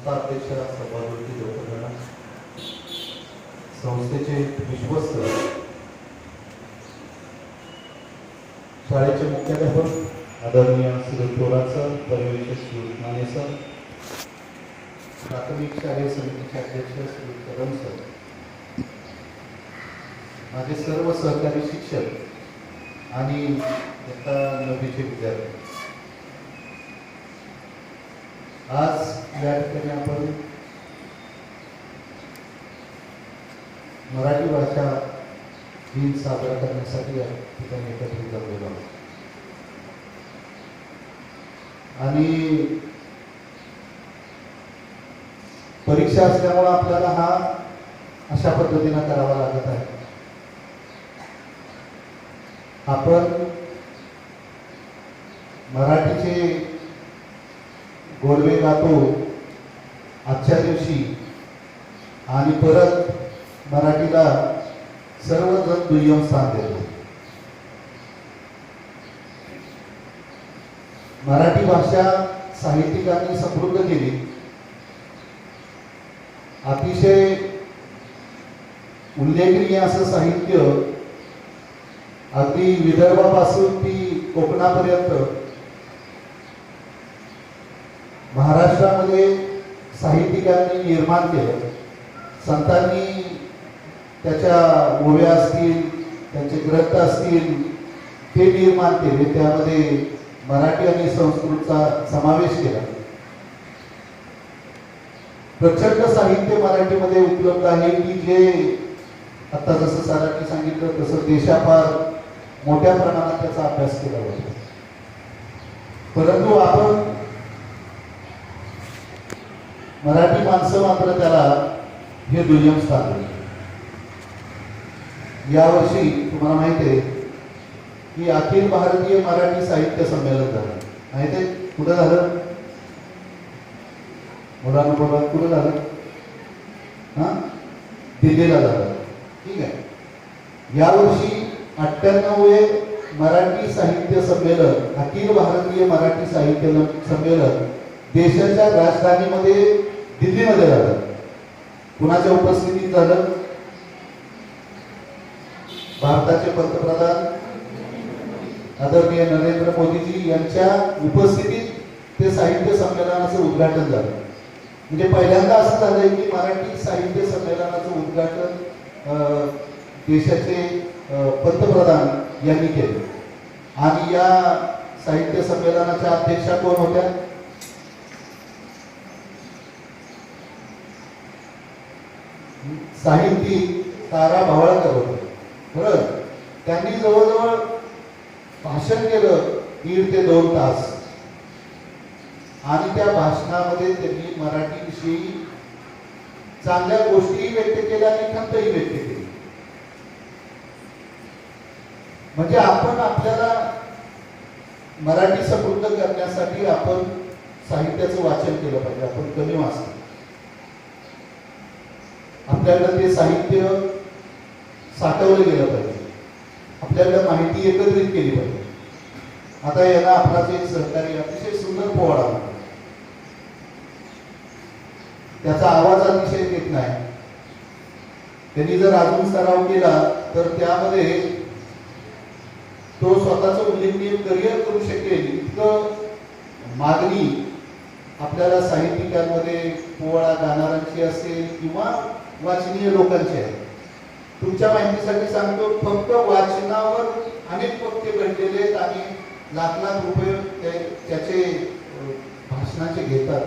संस्था अध्यक्ष सभापती डॉक्टर संस्थेचे विश्वस्त शाळेचे मुख्याध्यापक आदरणीय श्री थोरात पर्यवेक्षक श्री माने सर, प्राथमिक शालेय समितीचे अध्यक्ष श्री कदम सर, माझे सर्व सहकारी शिक्षक आणि इयत्ता 9वीचे विद्यार्थी, आज या ठिकाणी आपण मराठी भाषा दिन साजरा करण्यासाठी या ठिकाणी एकत्रित जमलेलो आहोत. आणि परीक्षा असल्यामुळे आपल्याला हा अशा पद्धतीने करावा लागत आहे. आपण मराठीचे गोडवे गातो आजच्या दिवशी आणि परत मराठीला सर्वजण दुय्यम स्थान देतो. मराठी भाषा साहित्यिकांनी समृद्ध केली. अतिशय उल्लेखनीय असं साहित्य अगदी विदर्भापासून ती कोकणापर्यंत महाराष्ट्रामध्ये साहित्यिकांनी निर्माण केलं. संतांनी त्याच्या ओव्या असतील, त्यांचे ग्रंथ असतील, ते निर्माण केले. त्यामध्ये मराठी आणि संस्कृतचा समावेश केला. प्रचंड साहित्य मराठीमध्ये उपलब्ध आहे की जे आता जसं सरांनी सांगितलं तसं देशापार मोठ्या प्रमाणात त्याचा अभ्यास केला जातो. परंतु आपण मराठी माणसं मात्र त्याला हे दुय्यम स्थान देतो. यावर्षी तुम्हाला माहिती आहे की अखिल भारतीय मराठी साहित्य संमेलन झालं. माहिती आहे कुठं झालं? मुलांना बोला, कुठं झालं? दिल्लीला झालं. ठीक आहे. यावर्षी 98वे मराठी साहित्य संमेलन, अखिल भारतीय मराठी साहित्य संमेलन देशाच्या राजधानीमध्ये दिल्लीमध्ये झालं. कुणाच्या उपस्थितीत झालं? भारताचे पंतप्रधान आदरणीय नरेंद्र मोदीजी यांच्या उपस्थितीत ते साहित्य संमेलनाचं उद्घाटन झालं. म्हणजे पहिल्यांदा असं झालंय की मराठी साहित्य संमेलनाचं उद्घाटन देशाचे पंतप्रधान यांनी केलं. आणि या साहित्य संमेलनाच्या अध्यक्षा कोण होत्या? साहित्यिक तारा भावळकर होते. बरोबर. त्यांनी जवळजवळ भाषण केलं 1.5 ते 2 तास. आणि त्या भाषणामध्ये त्यांनी मराठीविषयी चांगल्या गोष्टी व्यक्त केल्या आणि खंतही व्यक्त केली. म्हणजे आपण आपल्याला मराठी समृद्ध करण्यासाठी आपण साहित्याचं वाचन केलं पाहिजे. आपण कमी वाचतो. आपल्याकडे ते साहित्य साठवलं गेलं पाहिजे. आपल्याकडे माहिती एकत्रित केली पाहिजे. आता याला आपलाच एक सहकारी अतिशय सुंदर पोवाडा, त्याचा आवाज अतिशय येत नाही. त्यांनी जर अजून सराव केला तर त्यामध्ये तो स्वतःचं उल्लेखनीय करिअर करू शकेल इतकं मागणी आपल्याला साहित्यिकांमध्ये पोवाडा गाणाऱ्यांची असेल किंवा वाचनीय लोकांची आहे. तुमच्या माहितीसाठी सांगतो, फक्त वाचनावर अनेक वक्ते घडलेले आहेत आणि लाख रुपये त्याचे भाषणाचे घेतात.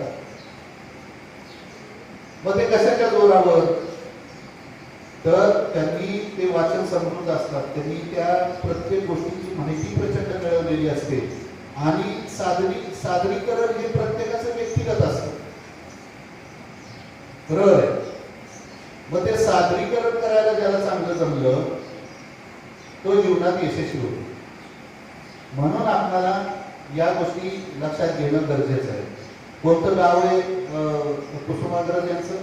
मग ते कशाच्या जोरावर? तर त्यांनी ते वाचन समृद्ध असतात. त्यांनी त्या प्रत्येक गोष्टीची माहिती प्रचंड मिळवलेली असते. आणि सादरीकरण हे प्रत्येकाचं व्यक्तिगत असतं. बरोबर आहे. मग ते सादरीकरण करायला ज्याला चांगलं जमलं तो जीवनात यशस्वी होतो. म्हणून आपल्याला या गोष्टी लक्षात घेणं गरजेचं आहे. कोणतं गाव आहे कुसुमाग्रज यांचं?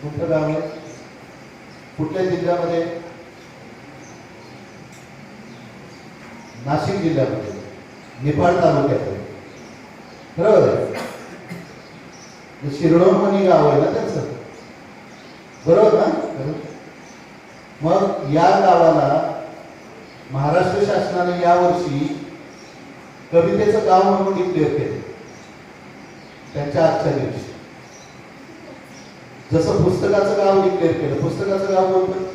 कोणतं गाव आहे? कुठल्या जिल्ह्यामध्ये? नाशिक जिल्ह्यामध्ये निफाड तालुक्यात. बरोबर आहे. शिरडोणमणी गाव आहे ना त्याचं, बरोबर ना. मग या गावाला महाराष्ट्र शासनाने यावर्षी कवितेचं गाव म्हणून डिक्लेअर केले त्यांच्या आजच्या दिवशी. जसं पुस्तकाचं गाव डिक्लेअर केलं. पुस्तकाचं गाव कोणतं?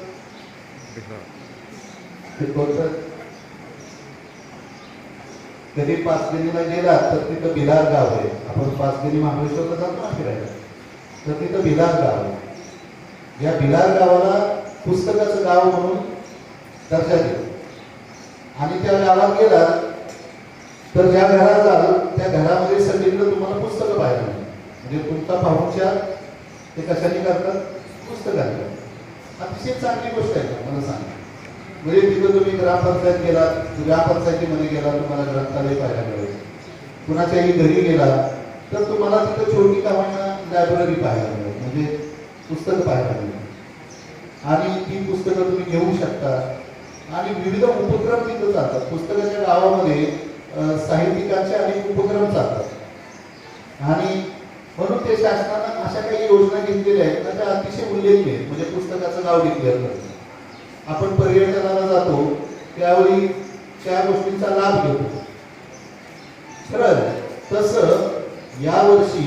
कधी पाचगणीला गेला तर तिथं भिलार गाव आहे. आपण पाचगणी महाबळेश्वरला जातो ना फिरायला, तर तिथं भिलार गाव आहे. या भिलार गावाला पुस्तकाचं गाव म्हणून दर्जा दिला. आणि त्या गावात गेला तर ज्या घरात जाल त्या घरामध्ये सगळीकडे तुम्हाला पुस्तकं पाहायला मिळेल. म्हणजे तुमचा पाहुणचार ते कशाने करतात? पुस्तकाने. अतिशय चांगली गोष्ट आहे मला सांगा. म्हणजे तिथं तुम्ही ग्रामपंचायत गेला, ग्रामपंचायतीमध्ये गेला तुम्हाला ग्रंथालय पाहायला मिळेल. कुणाच्याही घरी गेला तर तुम्हाला तिथं छोटी कामांना लायब्ररी पाहायला मिळेल, म्हणजे पुस्तकं पाहायला मिळेल. आणि ती पुस्तकं तुम्ही घेऊ शकता. आणि विविध उपक्रम तिथं चालतात. पुस्तकाच्या गावामध्ये साहित्यिकांचे अनेक उपक्रम चालतात. आणि म्हणून ते शासनानं अशा काही योजना घेतलेल्या आहेत ना, त्या अतिशय उल्लेखनीय आहेत. म्हणजे पुस्तकाचं गाव डिक्लेअर करतो. आपण पर्यटनाला जातो त्यावेळी त्या गोष्टींचा लाभ घेतो. खरं तसं यावर्षी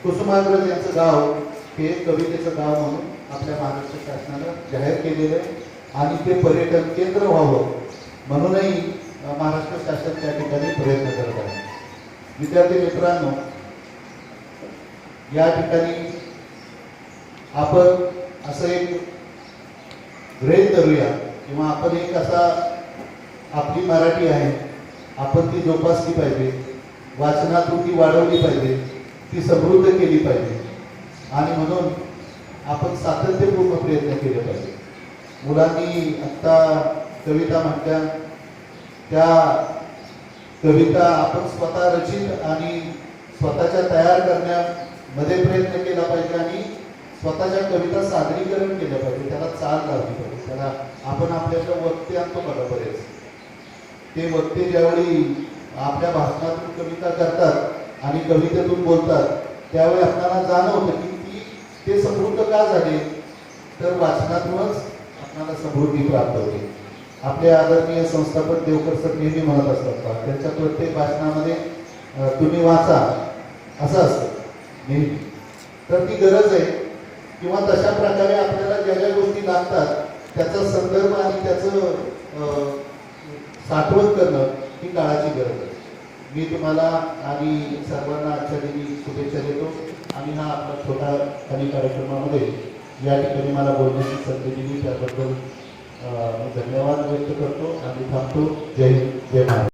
कुसुमाग्रज यांचं गाव हे कवितेचं गाव म्हणून आपल्या महाराष्ट्र शासनानं जाहीर केलेलं आहे. आणि ते पर्यटन केंद्र व्हावं म्हणूनही महाराष्ट्र शासन त्या ठिकाणी प्रयत्न करत आहे. विद्यार्थी मित्रांनो, या ठिकाणी आपण असं एक गृहीत धरूया किंवा आपण एक असा आपली मराठी आहे, आपण ती जोपासली पाहिजे, वाचनातून ती वाढवली पाहिजे, ती समृद्ध केली पाहिजे. आणि म्हणून आपण सातत्यपूर्ण प्रयत्न केले पाहिजे. मुलांनी आत्ता कविता म्हटल्या, त्या कविता आपण स्वतः रचित आणि स्वतःच्या तयार करण्यामध्ये प्रयत्न केला पाहिजे. आणि स्वतःच्या कविता सादरीकरण केलं पाहिजे, त्याला चाल लावली पाहिजे. त्याला आपण आपल्याच्या वक्ते आणतो बघा बरेच. ते वक्ते ज्यावेळी आपल्या भाषणातून कविता करतात आणि कवितेतून बोलतात त्यावेळी आपल्याला जाणवतं की ते समृद्ध का झाले, तर वाचनातूनच आपल्याला समृद्धी प्राप्त होते. आपले आदरणीय संस्थापक देवकर सर नेहमी म्हणत असतात, त्यांच्या प्रत्येक भाषणामध्ये तुम्ही वाचा असं असतं नेहमी. तर ती गरज आहे किंवा तशा प्रकारे आपल्याला ज्या ज्या गोष्टी लागतात त्याचा संदर्भ आणि त्याचं साठवण करणं ही काळाची गरज आहे. मी तुम्हाला आणि सर्वांना आजच्या दिनी शुभेच्छा देतो. आणि हा आपला छोटा काही कार्यक्रमामध्ये या ठिकाणी मला बोलण्याची संधी दिली त्याबद्दल मी धन्यवाद व्यक्त करतो आणि थांबतो. जय हिंद, जय महाराष्ट्र.